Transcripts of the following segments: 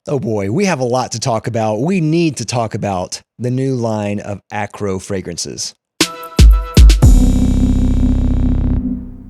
Oh boy, we have a lot to talk about. We need to talk about the new line of Akro fragrances.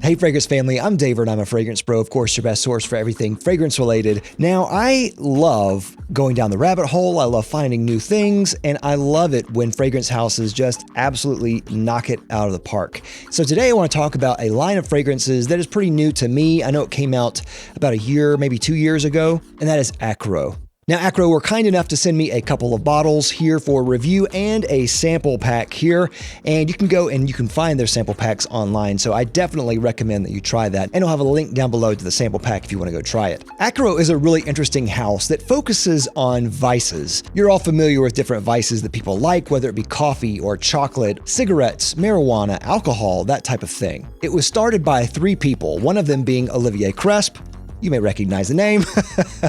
Hey Fragrance family, I'm David and I'm a fragrance bro, of course your best source for everything fragrance related. Now I love going down the rabbit hole, I love finding new things, and I love it when fragrance houses just absolutely knock it out of the park. So today I want to talk about a line of fragrances that is pretty new to me. I know it came out about a year, maybe 2 years ago, and that is Akro. Now, Akro were kind enough to send me a couple of bottles here for review and a sample pack here, and you can go and you can find their sample packs online, so I definitely recommend that you try that, and I'll have a link down below to the sample pack if you want to go try it. Akro is a really interesting house that focuses on vices. You're all familiar with different vices that people like, whether it be coffee or chocolate, cigarettes, marijuana, alcohol, that type of thing. It was started by 3 people, one of them being Olivier Cresp. You may recognize the name.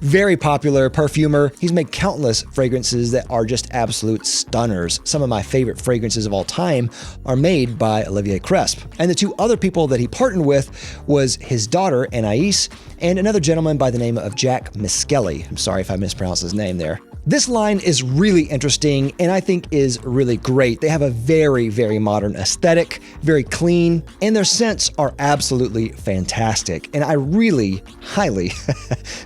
Very popular perfumer. He's made countless fragrances that are just absolute stunners. Some of my favorite fragrances of all time are made by Olivier Cresp. And the 2 other people that he partnered with was his daughter, Anais, and another gentleman by the name of Jack Miskelly. I'm sorry if I mispronounced his name there. This line is really interesting and I think is really great. They have a very, very modern aesthetic, very clean, and their scents are absolutely fantastic. And I really highly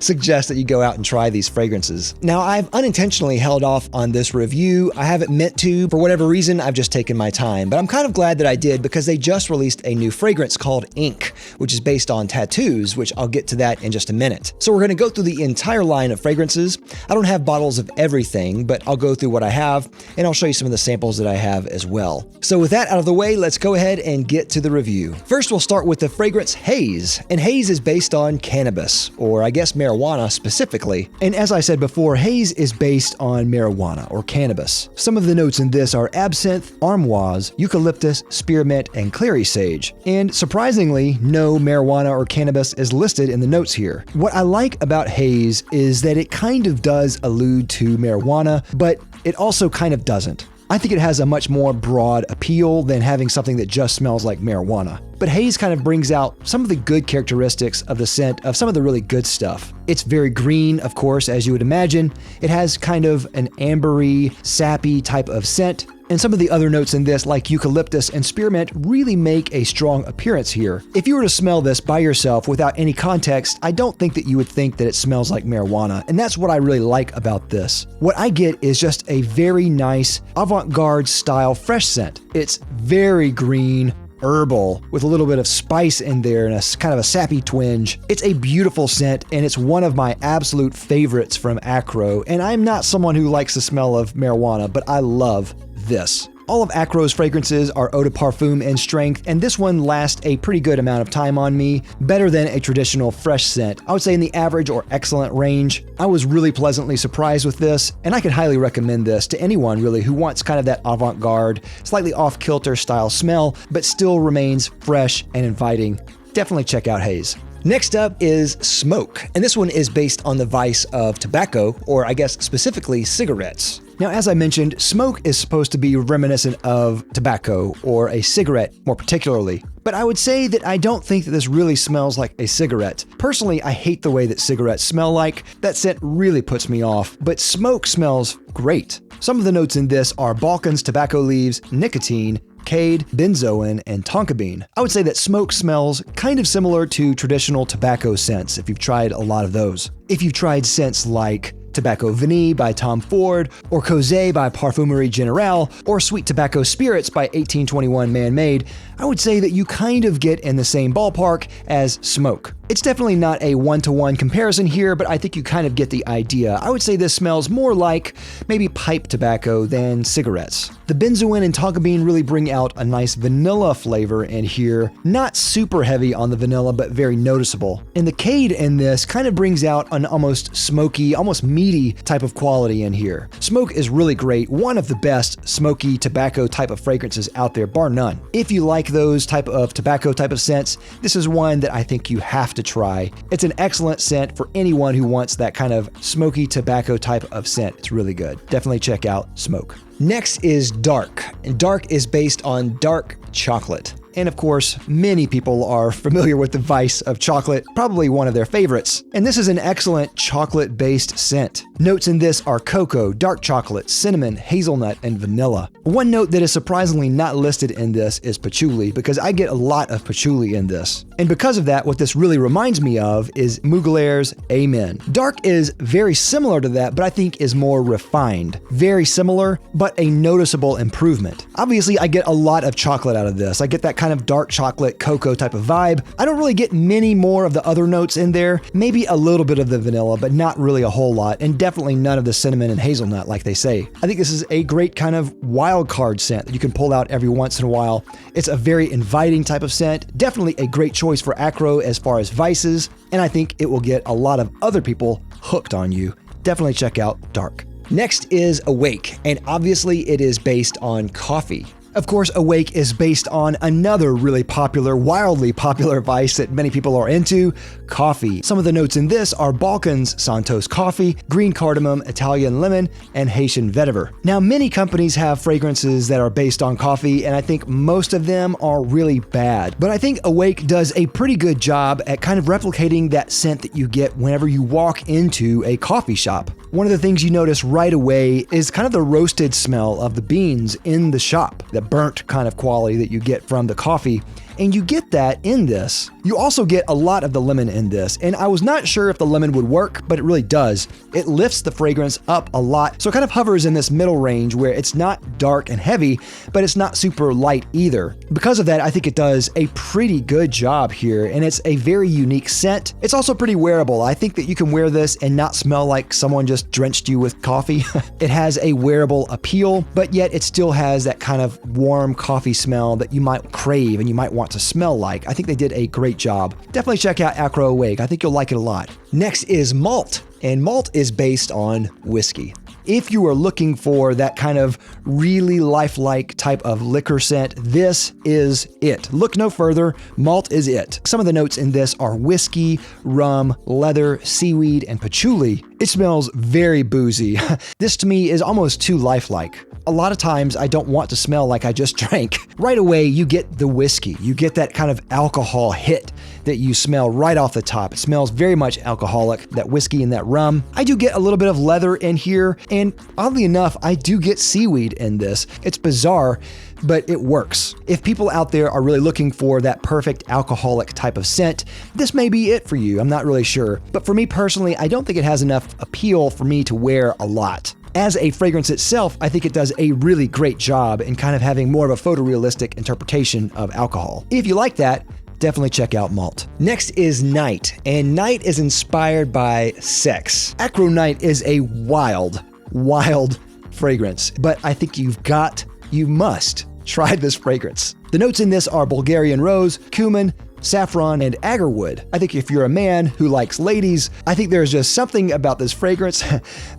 suggest that you go out and try these fragrances. Now, I've unintentionally held off on this review. I haven't meant to. For whatever reason, I've just taken my time. But I'm kind of glad that I did because they just released a new fragrance called Ink, which is based on tattoos, which I'll get to that in just a minute. So we're going to go through the entire line of fragrances. I don't have bottles of everything, but I'll go through what I have and I'll show you some of the samples that I have as well. So with that out of the way, let's go ahead and get to the review. First, we'll start with the fragrance Haze, and Haze is based on cannabis, or I guess marijuana specifically. And as I said before, Haze is based on marijuana or cannabis. Some of the notes in this are absinthe, armoise, eucalyptus, spearmint, and clary sage. And surprisingly, no marijuana or cannabis is listed in the notes here. What I like about Haze is that it kind of does allude to marijuana, but it also kind of doesn't. I think it has a much more broad appeal than having something that just smells like marijuana. But Haze kind of brings out some of the good characteristics of the scent of some of the really good stuff. It's very green, of course, as you would imagine. It has kind of an ambery, sappy type of scent. And some of the other notes in this, like eucalyptus and spearmint, really make a strong appearance here. If you were to smell this by yourself without any context, I don't think that you would think that it smells like marijuana, and that's what I really like about this. What I get is just a very nice avant-garde style fresh scent. It's very green, herbal, with a little bit of spice in there and a kind of a sappy twinge. It's a beautiful scent and it's one of my absolute favorites from Akro, and I'm not someone who likes the smell of marijuana, but I love this. All of Akro's fragrances are eau de parfum in strength, and this one lasts a pretty good amount of time on me, better than a traditional fresh scent. I would say in the average or excellent range. I was really pleasantly surprised with this, and I could highly recommend this to anyone really who wants kind of that avant-garde, slightly off-kilter style smell, but still remains fresh and inviting. Definitely check out Haze. Next up is Smoke, and this one is based on the vice of tobacco, or I guess specifically cigarettes. Now, as I mentioned, smoke is supposed to be reminiscent of tobacco, or a cigarette more particularly. But I would say that I don't think that this really smells like a cigarette. Personally, I hate the way that cigarettes smell like. That scent really puts me off, but smoke smells great. Some of the notes in this are Balkans tobacco leaves, nicotine, cade, benzoin, and tonka bean. I would say that smoke smells kind of similar to traditional tobacco scents if you've tried a lot of those. If you've tried scents like Tobacco Vanille by Tom Ford, or Cosé by Parfumerie Générale, or Sweet Tobacco Spirits by 1821 Man-Made, I would say that you kind of get in the same ballpark as Smoke. It's definitely not a one-to-one comparison here, but I think you kind of get the idea. I would say this smells more like maybe pipe tobacco than cigarettes. The benzoin and tonka bean really bring out a nice vanilla flavor in here. Not super heavy on the vanilla, but very noticeable. And the cade in this kind of brings out an almost smoky, almost meaty type of quality in here. Smoke is really great. One of the best smoky tobacco type of fragrances out there, bar none. If you like those type of tobacco type of scents, this is one that I think you have to try. It's an excellent scent for anyone who wants that kind of smoky tobacco type of scent. It's really good. Definitely check out Smoke. Next is Dark, and Dark is based on dark chocolate. And of course, many people are familiar with the vice of chocolate, probably one of their favorites. And this is an excellent chocolate-based scent. Notes in this are cocoa, dark chocolate, cinnamon, hazelnut, and vanilla. One note that is surprisingly not listed in this is patchouli, because I get a lot of patchouli in this. And because of that, what this really reminds me of is Muglaire's Amen. Dark is very similar to that, but I think is more refined. Very similar, but a noticeable improvement. Obviously, I get a lot of chocolate out of this. I get that kind of dark chocolate cocoa type of vibe. I don't really get many more of the other notes in there. Maybe a little bit of the vanilla, but not really a whole lot, and definitely none of the cinnamon and hazelnut like they say. I think this is a great kind of wild card scent that you can pull out every once in a while. It's a very inviting type of scent. Definitely a great choice for Akro as far as vices, and I think it will get a lot of other people hooked on you. Definitely check out Dark. Next is Awake, and obviously it is based on coffee. Of course, Awake is based on another really popular, wildly popular vice that many people are into, coffee. Some of the notes in this are Balkans Santos coffee, green cardamom, Italian lemon, and Haitian vetiver. Now, many companies have fragrances that are based on coffee, and I think most of them are really bad. But I think Awake does a pretty good job at kind of replicating that scent that you get whenever you walk into a coffee shop. One of the things you notice right away is kind of the roasted smell of the beans in the shop, the burnt kind of quality that you get from the coffee. And you get that in this. You also get a lot of the lemon in this, and I was not sure if the lemon would work, but it really does. It lifts the fragrance up a lot, so it kind of hovers in this middle range where it's not dark and heavy, but it's not super light either. Because of that, I think it does a pretty good job here, and it's a very unique scent. It's also pretty wearable. I think that you can wear this and not smell like someone just drenched you with coffee. It has a wearable appeal, but yet it still has that kind of warm coffee smell that you might crave and you might want to smell like. I think they did a great job. Definitely check out Akro Awake. I think you'll like it a lot. Next is Malt, and Malt is based on whiskey. If you are looking for that kind of really lifelike type of liquor scent, this is it. Look no further, Malt is it. Some of the notes in this are whiskey, rum, leather, seaweed, and patchouli. It smells very boozy. This to me is almost too lifelike. A lot of times I don't want to smell like I just drank. Right away, you get the whiskey. You get that kind of alcohol hit that you smell right off the top. It smells very much alcoholic, that whiskey and that rum. I do get a little bit of leather in here, and oddly enough, I do get seaweed in this. It's bizarre, but it works. If people out there are really looking for that perfect alcoholic type of scent, this may be it for you. I'm not really sure. But for me personally, I don't think it has enough appeal for me to wear a lot. As a fragrance itself, I think it does a really great job in kind of having more of a photorealistic interpretation of alcohol. If you like that, definitely check out Malt. Next is Night, and Night is inspired by sex. Akro Night is a wild fragrance, but I think you must try this fragrance. The notes in this are Bulgarian rose, cumin, saffron, and agarwood. I think if you're a man who likes ladies, I think there's just something about this fragrance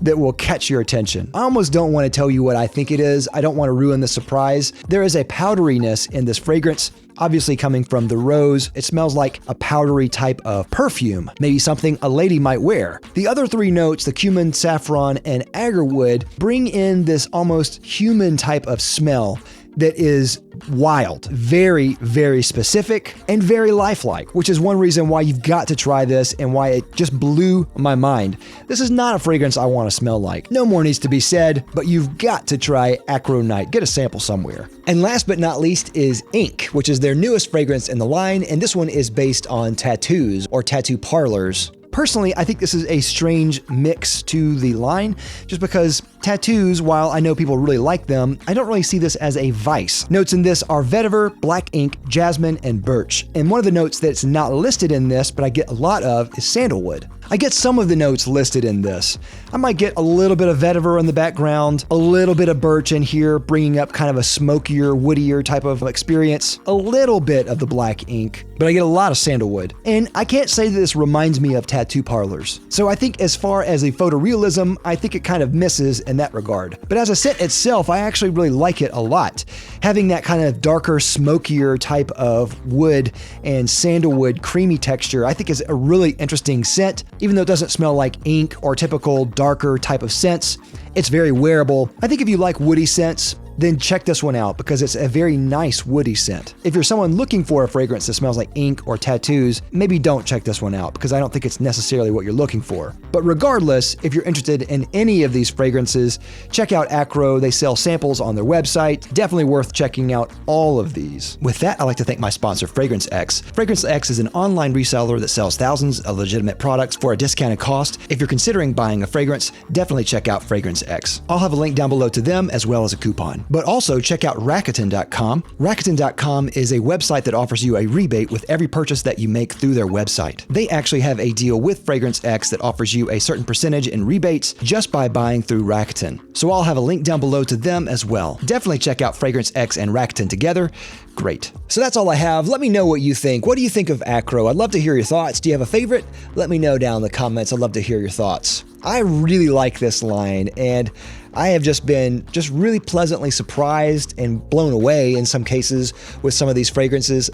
that will catch your attention. I almost don't want to tell you what I think it is. I don't want to ruin the surprise. There is a powderiness in this fragrance, obviously coming from the rose. It smells like a powdery type of perfume, maybe something a lady might wear. The other three notes, the cumin, saffron, and agarwood, bring in this almost human type of smell that is wild, very, very specific, and very lifelike, which is one reason why you've got to try this and why it just blew my mind. This is not a fragrance I want to smell like. No more needs to be said, but you've got to try Akro Night. Get a sample somewhere. And last but not least is Ink, which is their newest fragrance in the line, and this one is based on tattoos or tattoo parlors. Personally, I think this is a strange mix to the line, just because tattoos, while I know people really like them, I don't really see this as a vice. Notes in this are vetiver, black ink, jasmine, and birch. And one of the notes that's not listed in this, but I get a lot of, is sandalwood. I get some of the notes listed in this. I might get a little bit of vetiver in the background, a little bit of birch in here, bringing up kind of a smokier, woodier type of experience, a little bit of the black ink, but I get a lot of sandalwood. And I can't say that this reminds me of tattoo parlors. So I think as far as the photorealism, I think it kind of misses in that regard. But as a scent itself, I actually really like it a lot. Having that kind of darker, smokier type of wood and sandalwood creamy texture, I think is a really interesting scent. Even though it doesn't smell like ink or typical darker type of scents, it's very wearable. I think if you like woody scents, then check this one out because it's a very nice woody scent. If you're someone looking for a fragrance that smells like ink or tattoos, maybe don't check this one out because I don't think it's necessarily what you're looking for. But regardless, if you're interested in any of these fragrances, check out Akro. They sell samples on their website. Definitely worth checking out all of these. With that, I'd like to thank my sponsor, Fragrance X. Fragrance X is an online reseller that sells thousands of legitimate products for a discounted cost. If you're considering buying a fragrance, definitely check out Fragrance X. I'll have a link down below to them as well as a coupon. But also check out Rakuten.com. Rakuten.com is a website that offers you a rebate with every purchase that you make through their website. They actually have a deal with Fragrance X that offers you a certain percentage in rebates just by buying through Rakuten. So I'll have a link down below to them as well. Definitely check out Fragrance X and Rakuten together. Great. So that's all I have. Let me know what you think. What do you think of Akro? I'd love to hear your thoughts. Do you have a favorite? Let me know down in the comments. I'd love to hear your thoughts. I really like this line, and I have just been really pleasantly surprised and blown away in some cases with some of these fragrances.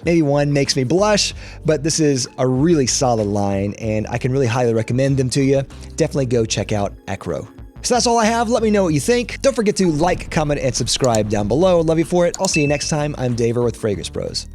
Maybe one makes me blush, but this is a really solid line, and I can really highly recommend them to you. Definitely go check out Akro. So that's all I have. Let me know what you think. Don't forget to like, comment, and subscribe down below. Love you for it. I'll see you next time. I'm Daver with Fragrance Bros.